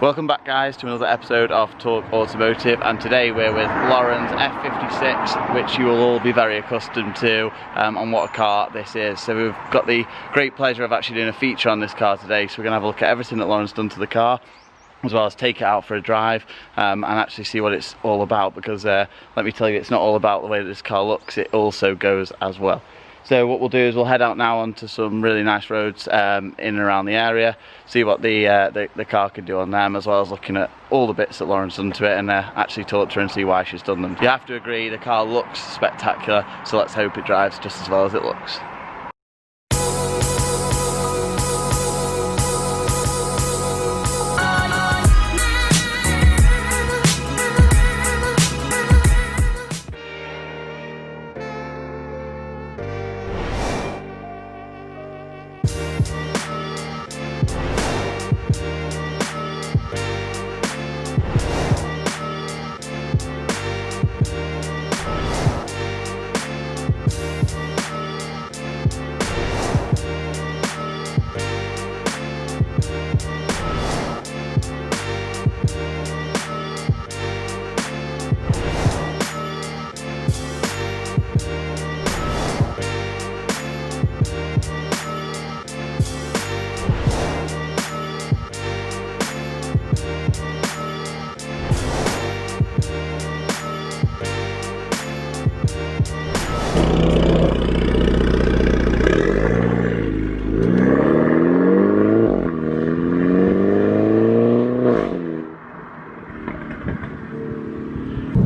Welcome back guys to another episode of Talk Automotive, and today we're with Lauren's F56, which you will all be very accustomed to on what a car this is. So we've got the great pleasure of actually doing a feature on this car today, so we're going to have a look at everything that Lauren's done to the car, as well as take it out for a drive and actually see what it's all about, because let me tell you, it's not all about the way that this car looks, it also goes as well. So what we'll do is we'll head out now onto some really nice roads in and around the area, see what the car can do on them, as well as looking at all the bits that Lauren's done to it and actually talk to her and see why she's done them. You have to agree, the car looks spectacular, so let's hope it drives just as well as it looks.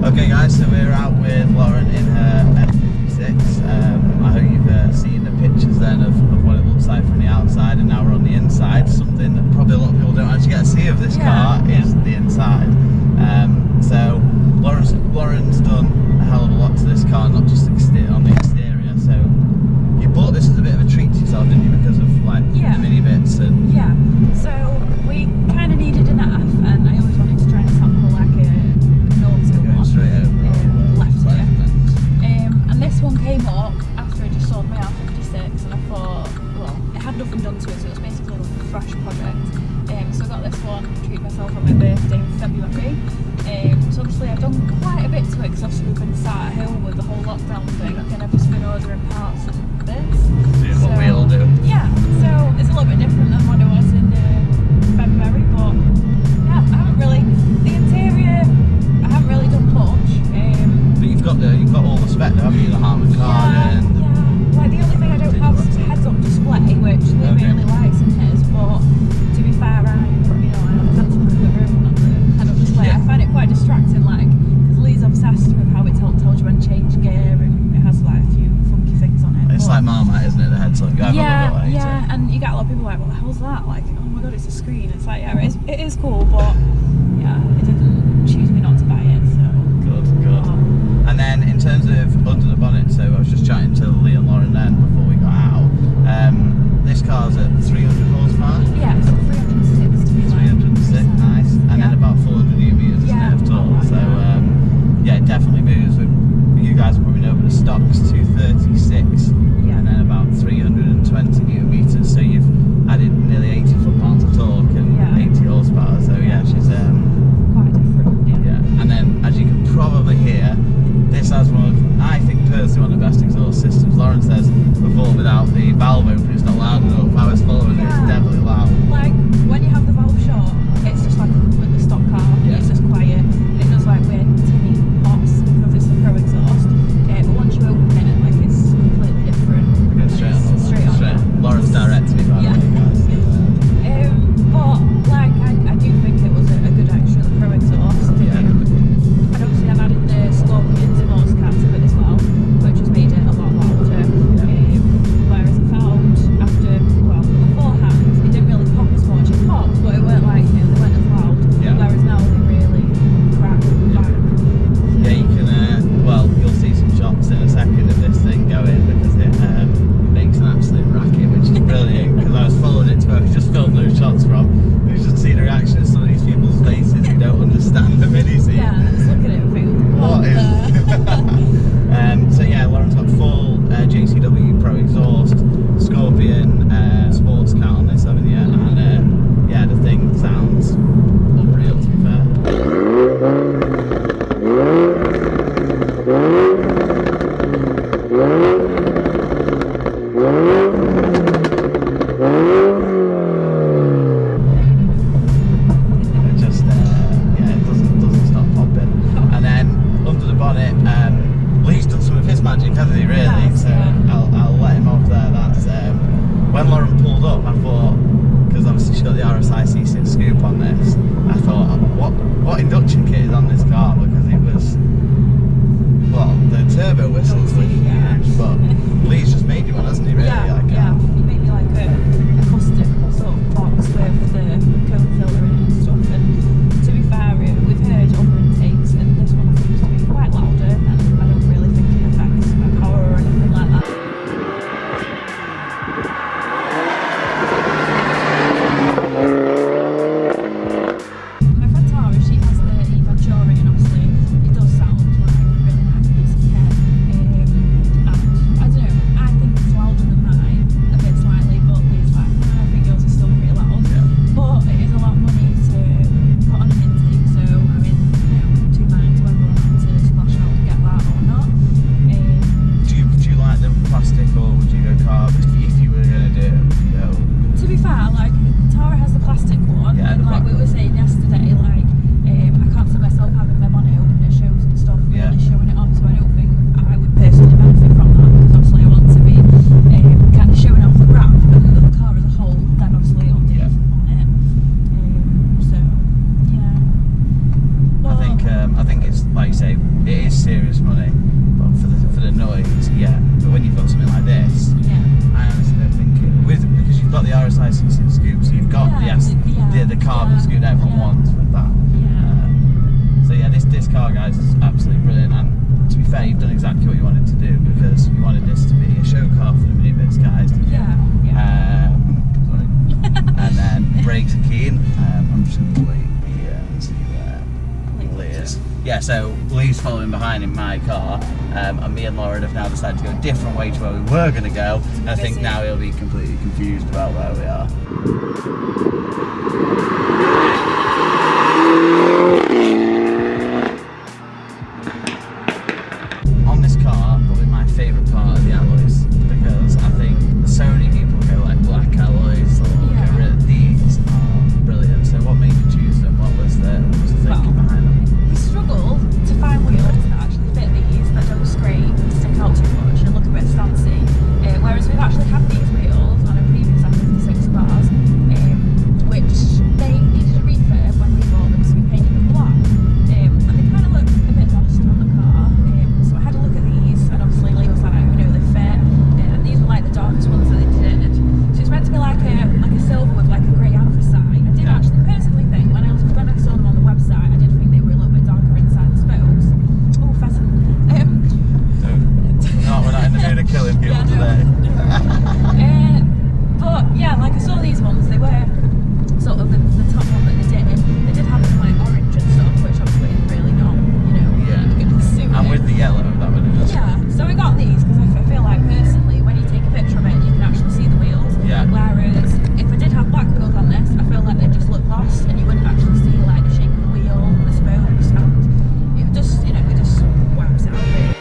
Okay guys, so we're out with Lauren in her F56. I hope you've seen the pictures then of what it looks like from the outside, and now we're on the inside. Something that probably a lot of people don't actually get to see of this car is the inside. So Lauren's done a hell of a lot to this car, not just on the exterior. So you bought this as a bit of a treat to yourself, didn't you, because of like the mini bits and... Yeah, so we kind of needed an F, and I always wanted to try and sample like a straight over left here. And this one came up after I just sold my R56, and I thought, well, it had nothing done to it, so it was basically like a fresh project. So I got this one to treat myself on my birthday in February. So obviously I've done quite a bit to it, because obviously we've been sat at home with the whole lockdown thing, and I've just been ordering parts and bits. So what we all do. Yeah, so it's a little bit different than what it was in February, but yeah, I haven't really, the interior, I haven't really done much. But you've got all the spec, haven't you? The Harman card and... Yeah, like the only thing I don't have is a heads-up display, which Lee really likes in his, but to be fair, I have to look at the room, not the head-up display. I find it quite distracting, like, because Lee's obsessed with how it tells you when to change gear, and it has like a few funky things on it. It's like Marmite, isn't it, the headset? Yeah, and you get a lot of people like, what the hell's that? Like, oh my god, it's a screen. It's like, yeah, it is cool, but yeah, it didn't choose me not to buy it, so. Good. And then in terms of under the bonnet, so I was just chatting to Lee and Lauren then before we got out. This car's at 300 horsepower? Yeah, it's 306 to be 306, nice. And then about 400 Newton meters, isn't it, of torque? So yeah, it definitely moves. You guys probably know, but the stock's 236, and then about 320 Newton meters. So you've added nearly 80 foot-pounds of torque and 80 horsepower. So yeah, she's quite different. Yeah. And then, as you can probably hear, this has one of, I think personally, one of the best exhaust systems. Lauren says before, without the valve opening, it's not loud enough. I was serious money, but for the noise, yeah. But when you've got something like this, I honestly don't think because you've got the RSI 16 scoop, so you've got the carbon scoop that everyone wants with that. So yeah, this car, guys, is absolutely brilliant. And to be fair, you've done exactly what you wanted to do, because you wanted this to be a show car for the Mini Bitz guys. And then brakes are keen. I'm just going to wait here and see where Lee is. Yeah, so Lee's following behind in my car, and me and Lauren have now decided to go a different way to where we were going to go. And I think now he'll be completely confused about where we are. On this car, probably my favourite part of the alloys, because I think so many people go like black alloys or get rid of these are brilliant. So what made you choose them? What was the thinking behind them? We struggle to find wheels that actually fit these, that don't scrape, stick out too much and look a bit stancy. Whereas we've actually had these wheels on a previous F56 bars, which they needed a refurb when we bought them, so we painted them black. And they kind of look a bit lost on the car. So I had a look at these, and obviously Lee was like, they fit. And these were like the darkest ones that they did. So it's meant to be like a silver with like a grey anthracite. I did actually personally think when I saw them on the website, I did think they were a little bit darker inside the spokes. Oh, pheasant. We're not in the mood of killing people today. But yeah, like I saw these ones, they were sort of the top one that they did. They did have some like orange and stuff, which obviously is really not, going to suit And with the yellow, that would have just... Yeah, so we got these because I feel like personally, when you take a picture of it, you can actually see the wheels. Yeah. Whereas if I did have black wheels on this, I feel like they'd just look lost and you wouldn't actually see like the shape of the wheel, the spokes, and it just, it just whacks it out really.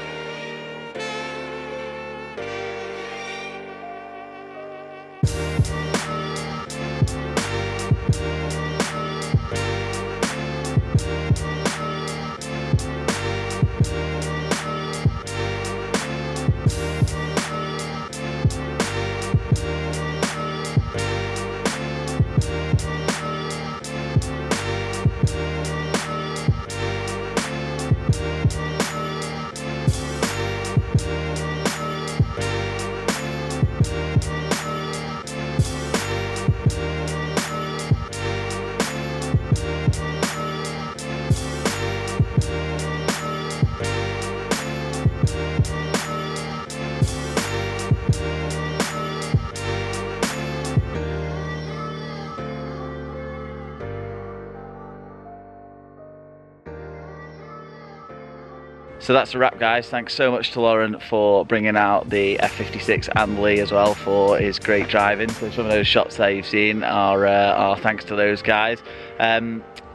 So that's a wrap, guys. Thanks so much to Lauren for bringing out the F56 and Lee as well for his great driving. So some of those shots there you've seen are thanks to those guys.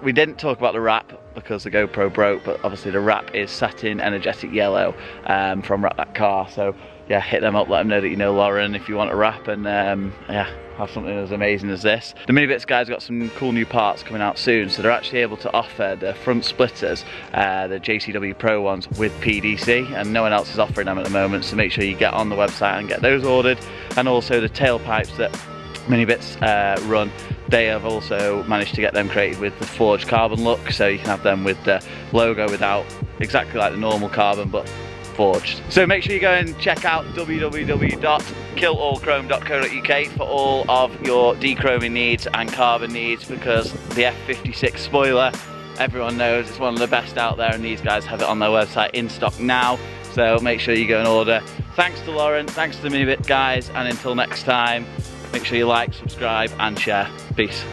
We didn't talk about the wrap because the GoPro broke, but obviously the wrap is satin energetic yellow from Wrap That Car. So yeah, hit them up, let them know that you know Lauren if you want a wrap, and yeah, have something as amazing as this. The Mini Bitz guys got some cool new parts coming out soon, so they're actually able to offer the front splitters, the JCW Pro ones, with PDC, and no one else is offering them at the moment, so make sure you get on the website and get those ordered. And also the tailpipes that Mini Bitz run, they have also managed to get them created with the forged carbon look, so you can have them with the logo without, exactly like the normal carbon, but forged. So make sure you go and check out www.killallchrome.co.uk for all of your dechroming needs and carbon needs, because the F56 spoiler, everyone knows it's one of the best out there, and these guys have it on their website in stock now, so make sure you go and order. Thanks to Lauren, thanks to the Mini Bitz guys, and until next time, make sure you like, subscribe and share. Peace.